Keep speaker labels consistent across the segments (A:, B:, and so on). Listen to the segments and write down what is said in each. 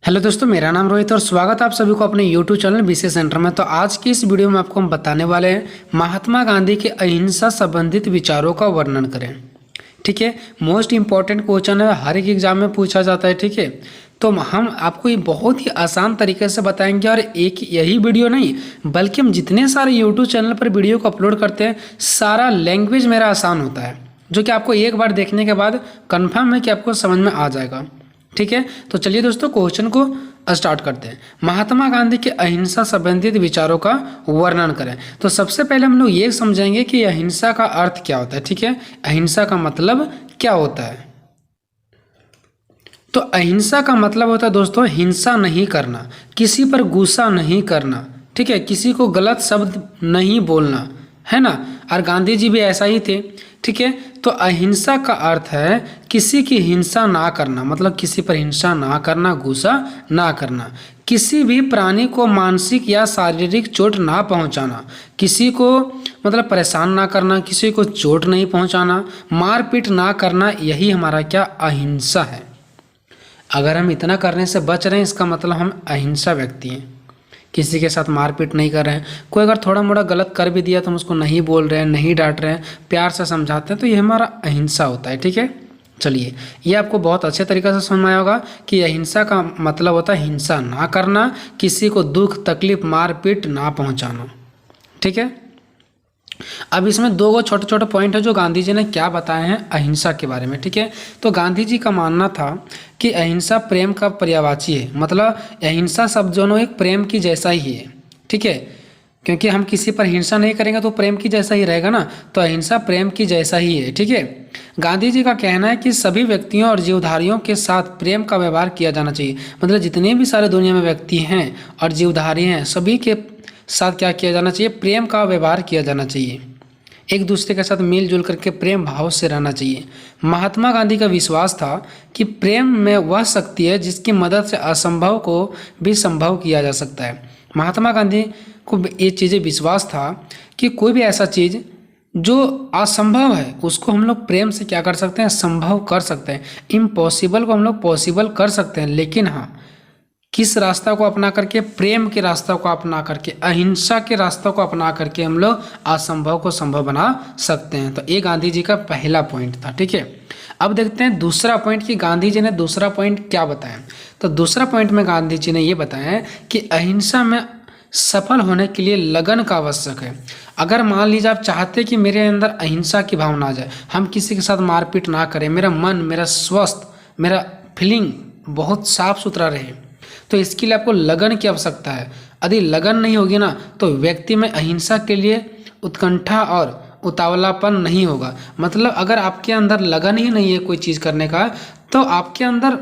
A: Hello दोस्तों, मेरा नाम रोहित और स्वागत है आप सभी को अपने यूट्यूब चैनल बीसी सेंटर में। तो आज की इस वीडियो में आपको हम बताने वाले हैं महात्मा गांधी के अहिंसा संबंधित विचारों का वर्णन करें। ठीक है, मोस्ट इम्पॉर्टेंट क्वेश्चन है, हर एक एग्जाम में पूछा जाता है। ठीक है, तो हम आपको ये बहुत ही आसान तरीके से बताएंगे और एक यही वीडियो नहीं बल्कि हम जितने सारे यूट्यूब चैनल पर वीडियो को अपलोड करते हैं सारा लैंग्वेज मेरा आसान होता है, जो कि आपको एक बार देखने के बाद कन्फर्म है कि आपको समझ में आ जाएगा। ठीक है, तो चलिए दोस्तों क्वेश्चन को स्टार्ट करते हैं। महात्मा गांधी के अहिंसा संबंधित विचारों का वर्णन करें। तो सबसे पहले हम लोग ये समझेंगे कि अहिंसा का अर्थ क्या होता है। ठीक है, अहिंसा का मतलब क्या होता है। तो अहिंसा का मतलब होता है दोस्तों हिंसा नहीं करना, किसी पर गुस्सा नहीं करना। ठीक है, किसी को गलत शब्द नहीं बोलना, है ना। और गांधी जी भी ऐसा ही थे। ठीक है, तो अहिंसा का अर्थ है किसी की हिंसा ना करना, मतलब किसी पर हिंसा ना करना, गुस्सा ना करना, किसी भी प्राणी को मानसिक या शारीरिक चोट ना पहुंचाना, किसी को मतलब परेशान ना करना, किसी को चोट नहीं पहुंचाना, मारपीट ना करना, यही हमारा क्या अहिंसा है। अगर हम इतना करने से बच रहे हैं इसका मतलब हम अहिंसा व्यक्ति हैं। किसी के साथ मारपीट नहीं कर रहे हैं, कोई अगर थोड़ा मोड़ा गलत कर भी दिया तो हम उसको नहीं बोल रहे हैं, नहीं डांट रहे हैं, प्यार से समझाते हैं, तो ये हमारा अहिंसा होता है। ठीक है, चलिए ये आपको बहुत अच्छे तरीके से समझ में आया होगा कि अहिंसा का मतलब होता है हिंसा ना करना, किसी को दुख तकलीफ मारपीट ना पहुंचाना। ठीक है, अब इसमें दो छोटे छोटे पॉइंट है जो गांधी जी ने क्या बताए हैं अहिंसा के बारे में। ठीक है, तो गांधी जी का मानना था कि अहिंसा प्रेम का पर्यायवाची है, मतलब अहिंसा शब्द जो एक प्रेम की जैसा ही है। ठीक है, क्योंकि हम किसी पर हिंसा नहीं करेंगे तो प्रेम की जैसा ही रहेगा ना, तो अहिंसा प्रेम की जैसा ही है। ठीक है, गांधी जी का कहना है कि सभी व्यक्तियों और जीवधारियों के साथ प्रेम का व्यवहार किया जाना चाहिए, मतलब जितने भी सारे दुनिया में व्यक्ति हैं और जीवधारी हैं सभी के साथ क्या किया जाना चाहिए, प्रेम का व्यवहार किया जाना चाहिए, एक दूसरे के साथ मिलजुल करके प्रेम भाव से रहना चाहिए। महात्मा गांधी का विश्वास था कि प्रेम में वह शक्ति है जिसकी मदद से असंभव को भी संभव किया जा सकता है। महात्मा गांधी को ये चीज़ें विश्वास था कि कोई भी ऐसा चीज़ जो असंभव है उसको हम लोग प्रेम से क्या कर सकते हैं, संभव कर सकते हैं। इम्पॉसिबल को हम लोग पॉसिबल कर सकते हैं, लेकिन हाँ किस रास्ता को अपना करके, प्रेम के रास्ता को अपना करके, अहिंसा के रास्ता को अपना करके हम लोग असंभव को संभव बना सकते हैं। तो ये गांधी जी का पहला पॉइंट था। ठीक है, अब देखते हैं दूसरा पॉइंट कि गांधी जी ने दूसरा पॉइंट क्या बताया। तो दूसरा पॉइंट में गांधी जी ने ये बताया कि अहिंसा में सफल होने के लिए लगन का आवश्यक है। अगर मान लीजिए आप चाहते कि मेरे अंदर अहिंसा की भावना आ जाए, हम किसी के साथ मारपीट ना करें, मेरा मन, मेरा स्वस्थ, मेरा फीलिंग बहुत साफ सुथरा रहे, तो इसके लिए आपको लगन की आवश्यकता है। यदि लगन नहीं होगी ना तो व्यक्ति में अहिंसा के लिए उत्कंठा और उतावलापन नहीं होगा। मतलब अगर आपके अंदर लगन ही नहीं है कोई चीज़ करने का, तो आपके अंदर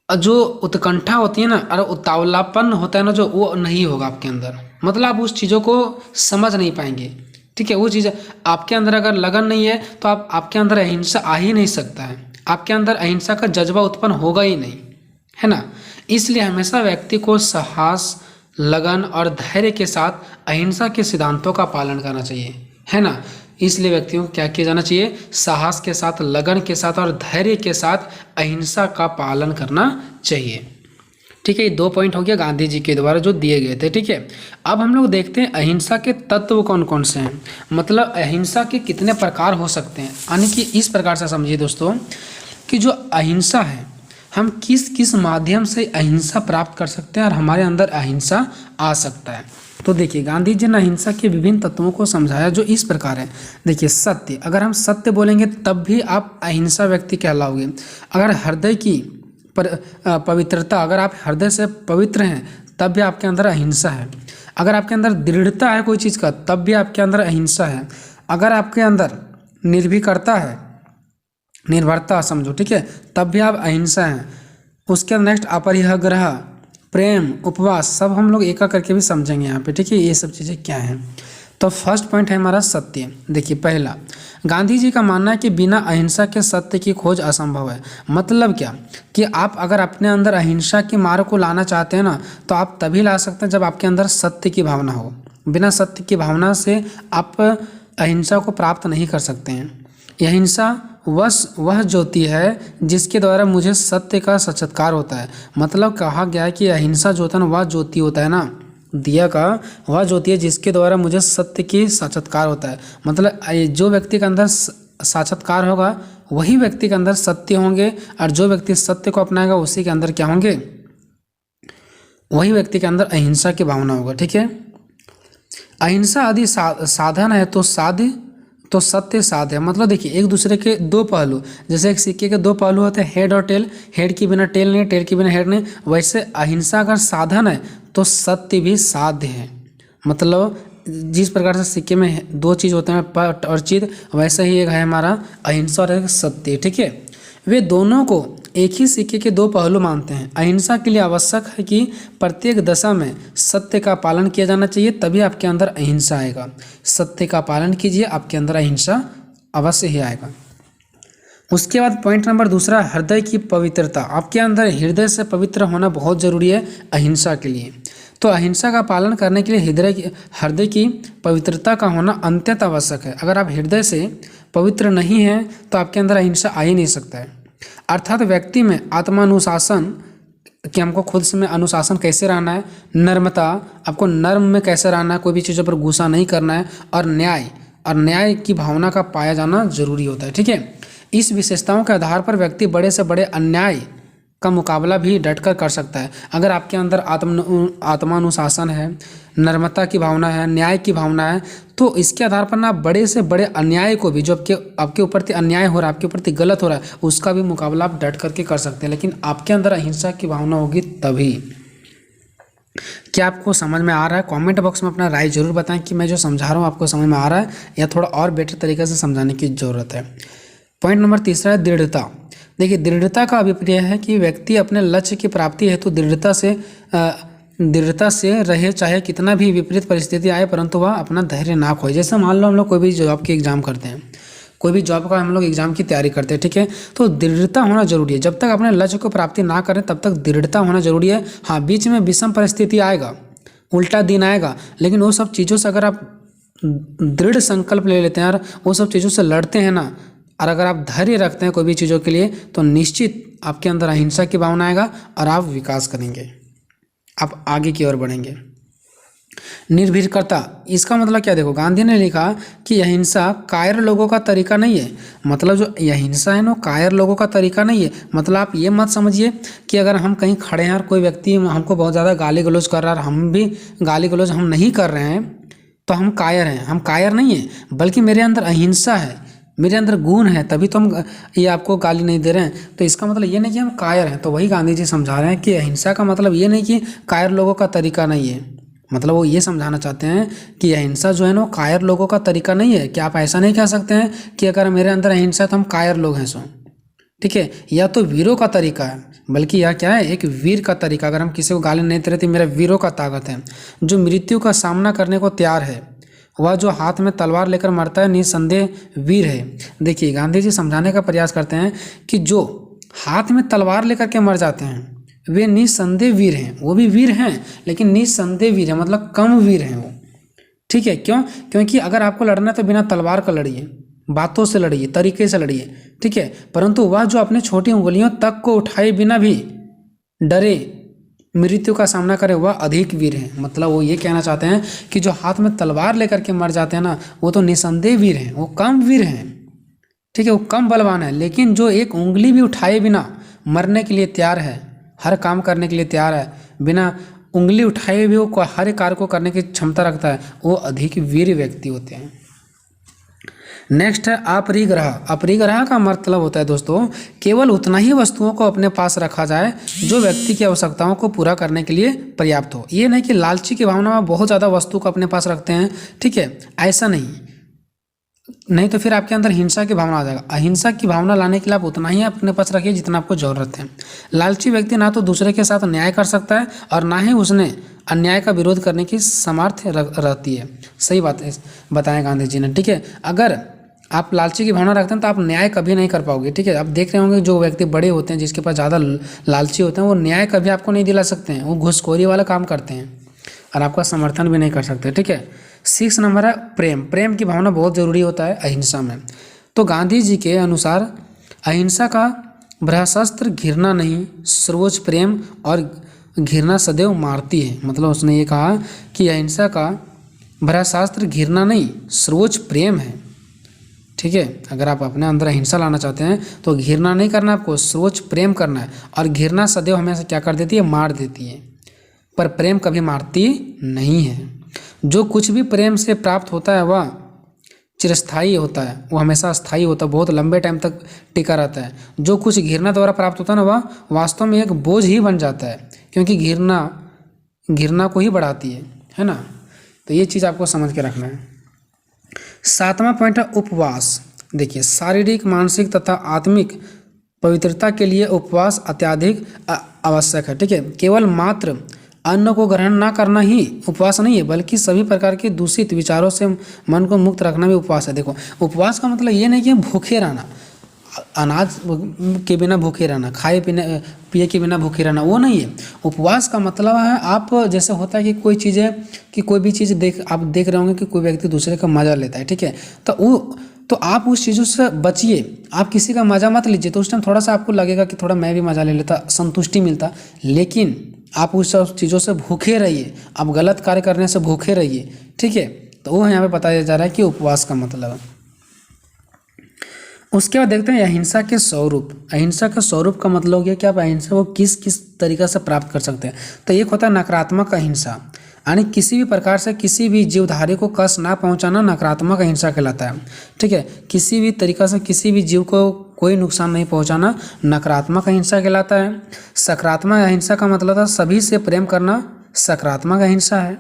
A: जो उत्कंठा होती है ना और उतावलापन होता है ना, जो वो नहीं होगा आपके अंदर, मतलब आप उस चीज़ों को समझ नहीं पाएंगे। ठीक है, वो चीज़ आपके अंदर अगर लगन नहीं है तो आपके अंदर अहिंसा आ ही नहीं सकता है, आपके अंदर अहिंसा का जज्बा उत्पन्न होगा ही नहीं, है ना। इसलिए हमेशा व्यक्ति को साहस, लगन और धैर्य के साथ अहिंसा के सिद्धांतों का पालन करना चाहिए, है ना। इसलिए व्यक्तियों को क्या किया जाना चाहिए, साहस के साथ, लगन के साथ और धैर्य के साथ अहिंसा का पालन करना चाहिए। ठीक है, ये दो पॉइंट हो गया गांधी जी के द्वारा जो दिए गए थे। ठीक है, अब हम लोग देखते हैं अहिंसा के तत्व कौन कौन से हैं, मतलब अहिंसा के कितने प्रकार हो सकते हैं। यानी कि इस प्रकार से समझिए दोस्तों कि जो अहिंसा है, हम किस किस माध्यम से अहिंसा प्राप्त कर सकते हैं और हमारे अंदर अहिंसा आ सकता है। तो देखिए गांधी जी ने अहिंसा के विभिन्न तत्वों को समझाया जो इस प्रकार है। देखिए सत्य, अगर हम सत्य बोलेंगे तब भी आप अहिंसा व्यक्ति कहलाओगे। अगर हृदय की पवित्रता, अगर आप हृदय से पवित्र हैं तब भी आपके अंदर अहिंसा है। अगर आपके अंदर दृढ़ता है कोई चीज़ का तब भी आपके अंदर अहिंसा है। अगर आपके अंदर निर्भीकता है, निर्भरता समझो, ठीक है, तब भी आप अहिंसा हैं। उसके नेक्स्ट अपरिग्रह, प्रेम, उपवास, सब हम लोग एक करके भी समझेंगे यहाँ पे। ठीक है, ये सब चीज़ें क्या हैं। तो फर्स्ट पॉइंट है हमारा सत्य। देखिए पहला, गांधी जी का मानना है कि बिना अहिंसा के सत्य की खोज असंभव है। मतलब क्या कि आप अगर अपने अंदर अहिंसा की मार्ग को लाना चाहते हैं ना तो आप तभी ला सकते हैं जब आपके अंदर सत्य की भावना हो। बिना सत्य की भावना से आप अहिंसा को प्राप्त नहीं कर सकते हैं। अहिंसा वह ज्योति है जिसके द्वारा मुझे सत्य का साक्षात्कार होता है। मतलब कहा गया है कि अहिंसा जो होता है ना, वह ज्योति होता है ना, दिया का वह ज्योति है जिसके द्वारा मुझे सत्य की साक्षात्कार होता है। मतलब जो व्यक्ति के अंदर साक्षात्कार होगा वही व्यक्ति के अंदर सत्य होंगे, और जो व्यक्ति सत्य को अपनाएगा उसी के अंदर क्या होंगे, वही व्यक्ति के अंदर अहिंसा की भावना होगा। ठीक है, अहिंसा आदि साधन है तो सत्य साध है। मतलब देखिए एक दूसरे के दो पहलू, जैसे एक सिक्के के दो पहलू होते हैं, हेड और टेल, हेड के बिना टेल नहीं, टेल के बिना हेड नहीं, वैसे अहिंसा अगर साधन है तो सत्य भी साध्य है। मतलब जिस प्रकार से सिक्के में दो चीज़ होते हैं, पट और चित, वैसे ही एक है हमारा अहिंसा और एक सत्य। ठीक है, वे दोनों को एक ही सिक्के के दो पहलू मानते हैं। अहिंसा के लिए आवश्यक है कि प्रत्येक दशा में सत्य का पालन किया जाना चाहिए, तभी आपके अंदर अहिंसा आएगा। सत्य का पालन कीजिए, आपके अंदर अहिंसा अवश्य ही आएगा। उसके बाद पॉइंट नंबर दूसरा, हृदय की पवित्रता। आपके अंदर हृदय से पवित्र होना बहुत ज़रूरी है अहिंसा के लिए। तो अहिंसा का पालन करने के लिए हृदय की पवित्रता का होना अत्यंत आवश्यक है। अगर आप हृदय से पवित्र नहीं हैं तो आपके अंदर अहिंसा आ ही नहीं सकता है। अर्थात व्यक्ति में आत्मानुशासन, कि हमको खुद से में अनुशासन कैसे रहना है, नर्मता, आपको नर्म में कैसे रहना है, कोई भी चीज़ों पर गुस्सा नहीं करना है, और न्याय की भावना का पाया जाना जरूरी होता है। ठीक है, इस विशेषताओं के आधार पर व्यक्ति बड़े से बड़े अन्याय का मुकाबला भी डटकर कर सकता है। अगर आपके अंदर आत्मानुशासन है, नर्मता की भावना है, न्याय की भावना है, तो इसके आधार पर ना आप बड़े से बड़े अन्याय को भी, जो आपके ऊपर अन्याय हो रहा है, आपके ऊपर गलत हो रहा है, उसका भी मुकाबला आप डट करके कर सकते हैं। लेकिन आपके अंदर अहिंसा की भावना होगी तभी। क्या आपको समझ में आ रहा है? कमेंट बॉक्स में अपना राय जरूर बताएं कि मैं जो समझा रहा हूँ आपको समझ में आ रहा है या थोड़ा और बेटर तरीके से समझाने की ज़रूरत है। पॉइंट नंबर तीसरा है दृढ़ता। देखिए, दृढ़ता का अभिप्राय है कि व्यक्ति अपने लक्ष्य की प्राप्ति हेतु दृढ़ता से रहे, चाहे कितना भी विपरीत परिस्थिति आए, परंतु वह अपना धैर्य ना खोए। जैसे मान लो हम लोग कोई भी जॉब की एग्जाम करते हैं, कोई भी जॉब का हम लोग एग्जाम की तैयारी करते हैं, ठीक है, तो दृढ़ता होना जरूरी है। जब तक अपने लक्ष्य को प्राप्ति ना करें तब तक दृढ़ता होना जरूरी है। हाँ, बीच में विषम परिस्थिति आएगा, उल्टा दिन आएगा, लेकिन वो सब चीज़ों से अगर आप दृढ़ संकल्प ले लेते हैं और वो सब चीज़ों से लड़ते हैं ना, और अगर आप धैर्य रखते हैं कोई भी चीज़ों के लिए, तो निश्चित आपके अंदर अहिंसा की भावना आएगा और आप विकास करेंगे, आप आगे की ओर बढ़ेंगे। निर्भीकता, इसका मतलब क्या? देखो, गांधी ने लिखा कि अहिंसा कायर लोगों का तरीका नहीं है। मतलब जो अहिंसा है ना, कायर लोगों का तरीका नहीं है। मतलब आप ये मत समझिए कि अगर हम कहीं खड़े हैं और कोई व्यक्ति हमको बहुत ज़्यादा गाली गलौज कर रहा है और हम भी गाली गलौज हम नहीं कर रहे हैं तो हम कायर हैं। हम कायर नहीं हैं, बल्कि मेरे अंदर अहिंसा है, मेरे अंदर गुण है, तभी तो हम ये आपको गाली नहीं दे रहे हैं। तो इसका मतलब ये नहीं कि हम कायर हैं। तो वही गांधी जी समझा रहे हैं कि अहिंसा का मतलब ये नहीं कि कायर लोगों का तरीका नहीं है। मतलब वो ये समझाना चाहते हैं कि अहिंसा जो है ना, कायर लोगों का तरीका नहीं है। कि आप ऐसा नहीं कह सकते हैं कि अगर मेरे अंदर अहिंसा है तो हम कायर लोग हैं सो, ठीक है। या तो वीरों का तरीका है, बल्कि यह क्या है, एक वीर का तरीका। अगर हम किसी को गाली नहीं दे रहे तो मेरा वीरों का ताकत है। जो मृत्यु का सामना करने को तैयार है, वह जो हाथ में तलवार लेकर मरता है, निसंदेह वीर है। देखिए, गांधी जी समझाने का प्रयास करते हैं कि जो हाथ में तलवार लेकर के मर जाते हैं वे निसंदेह वीर हैं। वो भी वीर हैं, लेकिन निसंदेह वीर है, मतलब कम वीर हैं वो, ठीक है। क्यों? क्योंकि अगर आपको लड़ना है तो बिना तलवार का लड़िए, बातों से लड़िए, तरीके से लड़िए, ठीक है। परंतु वह जो अपने छोटी उंगलियों तक को उठाए बिना भी डरे मृत्यु का सामना करे, वह अधिक वीर है। मतलब वो ये कहना चाहते हैं कि जो हाथ में तलवार लेकर के मर जाते हैं ना, वो तो निसंदेह वीर हैं, वो कम वीर हैं, ठीक है, वो कम बलवान है। लेकिन जो एक उंगली भी उठाए बिना मरने के लिए तैयार है, हर काम करने के लिए तैयार है, बिना उंगली उठाए भी वो हर कार्य को करने की क्षमता रखता है, वो अधिक वीर व्यक्ति होते हैं। नेक्स्ट है अपरिग्रह। अपरिग्रह का मतलब होता है दोस्तों, केवल उतना ही वस्तुओं को अपने पास रखा जाए जो व्यक्ति की आवश्यकताओं को पूरा करने के लिए पर्याप्त हो। ये नहीं कि लालची की भावना में बहुत ज़्यादा वस्तु को अपने पास रखते हैं, ठीक है, ऐसा नहीं तो फिर आपके अंदर हिंसा की भावना आ जाएगा। अहिंसा की भावना लाने के लिए आप उतना ही अपने पास रखिए जितना आपको ज़रूरत है। लालची व्यक्ति ना तो दूसरे के साथ न्याय कर सकता है और ना ही उसने अन्याय का विरोध करने की सामर्थ्य रहती है। सही बात है, बताया गांधी जी ने, ठीक है। अगर आप लालची की भावना रखते हैं तो आप न्याय कभी नहीं कर पाओगे, ठीक है। आप देख रहे होंगे जो व्यक्ति बड़े होते हैं, जिसके पास ज़्यादा लालची होते हैं, वो न्याय कभी आपको नहीं दिला सकते हैं, वो घूसखोरी वाला काम करते हैं और आपका समर्थन भी नहीं कर सकते, ठीक है। 6 नंबर है प्रेम। प्रेम की भावना बहुत ज़रूरी होता है अहिंसा में। तो गांधी जी के अनुसार अहिंसा का ब्रह्मास्त्र घृणा नहीं, सर्वोच्च प्रेम, और घृणा सदैव मारती है। मतलब उसने ये कहा कि अहिंसा का ब्रह्मास्त्र घृणा नहीं, सर्वोच्च प्रेम है। ठीक है, अगर आप अपने अंदर अहिंसा लाना चाहते हैं तो घृणा नहीं करना, आपको सर्वोच्च प्रेम करना है। और घृणा सदैव हमेशा क्या कर देती है, मार देती है, पर प्रेम कभी मारती नहीं है। जो कुछ भी प्रेम से प्राप्त होता है वह चिरस्थायी होता है, वो हमेशा स्थायी होता है, बहुत लंबे टाइम तक टिका रहता है। जो कुछ घृणा द्वारा प्राप्त होता है ना, वह वास्तव में एक बोझ ही बन जाता है, क्योंकि घृणा को ही बढ़ाती है ना। तो ये चीज़ आपको समझ के रखना है। 7वां पॉइंट है उपवास। देखिए, शारीरिक, मानसिक तथा आत्मिक पवित्रता के लिए उपवास अत्यधिक आवश्यक है। ठीक है, केवल मात्र अन्न को ग्रहण ना करना ही उपवास नहीं है, बल्कि सभी प्रकार के दूषित विचारों से मन को मुक्त रखना भी उपवास है। देखो, उपवास का मतलब ये नहीं कि भूखे रहना, अनाज के बिना भूखे रहना, खाए पिए के बिना भूखे रहना, वो नहीं है। उपवास का मतलब है आप, जैसे होता है कि कोई भी चीज़ आप देख रहे होंगे कि कोई व्यक्ति दूसरे का मजा लेता है, ठीक है, तो आप उस चीज़ों से बचिए, आप किसी का मजा मत लीजिए। तो उस टाइम थोड़ा सा आपको लगेगा कि थोड़ा मैं भी मजा ले लेता, संतुष्टि मिलता, लेकिन आप उस सब चीज़ों से भूखे रहिए, आप गलत कार्य करने से भूखे रहिए। ठीक है, तो वो यहाँ पे बताया जा रहा है कि उपवास का मतलब। उसके बाद देखते हैं अहिंसा के स्वरूप। अहिंसा का स्वरूप का मतलब हो गया कि आप अहिंसा को किस किस तरीक़े से प्राप्त कर सकते हैं। तो एक होता है नकारात्मक अहिंसा, यानी किसी भी प्रकार से किसी भी जीवधारी को कष्ट ना पहुंचाना नकारात्मक अहिंसा कहलाता है। ठीक है, किसी भी तरीक़ा से किसी भी जीव को कोई नुकसान नहीं पहुंचाना नकारात्मक अहिंसा कहलाता है। सकारात्मक अहिंसा का मतलब था सभी से प्रेम करना, सकारात्मक अहिंसा है।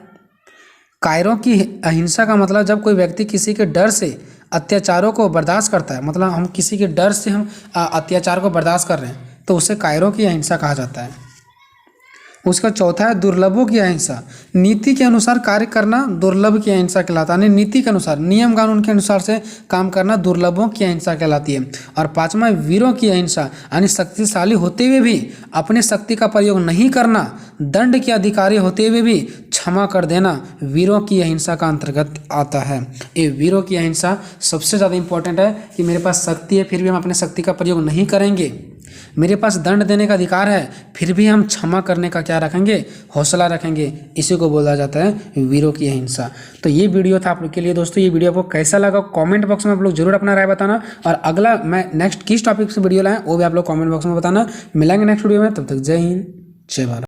A: कायरों की अहिंसा का मतलब जब कोई व्यक्ति किसी के डर से अत्याचारों को बर्दाश्त करता है, मतलब हम किसी के डर से हम अत्याचार को बर्दाश्त कर रहे हैं, तो उसे कायरों की अहिंसा कहा जाता है। उसका चौथा है दुर्लभों की अहिंसा। नीति के अनुसार कार्य करना दुर्लभ की अहिंसा कहलाता है। नीति के अनुसार, नियम कानून के अनुसार से काम करना दुर्लभों की अहिंसा कहलाती है। और पांचवा वीरों की अहिंसा, यानी शक्तिशाली होते हुए भी अपनी शक्ति का प्रयोग नहीं करना, दंड के अधिकारी होते हुए भी क्षमा कर देना वीरों की अहिंसा का अंतर्गत आता है। ये वीरों की अहिंसा सबसे ज़्यादा इंपॉर्टेंट है कि मेरे पास शक्ति है फिर भी हम अपने शक्ति का प्रयोग नहीं करेंगे, मेरे पास दंड देने का अधिकार है फिर भी हम क्षमा करने का क्या रखेंगे, हौसला रखेंगे। इसी को बोला जाता है वीरों की अहिंसा। तो ये वीडियो था आप लोग के लिए दोस्तों। ये वीडियो आपको कैसा लगा कमेंट बॉक्स में आप लोग जरूर अपना राय बताना, और अगला मैं नेक्स्ट किस टॉपिक से वीडियो लाएं वो भी आप लोग कमेंट बॉक्स में बताना। मिलेंगे नेक्स्ट वीडियो में, तब तक जय हिंद, जय भारत।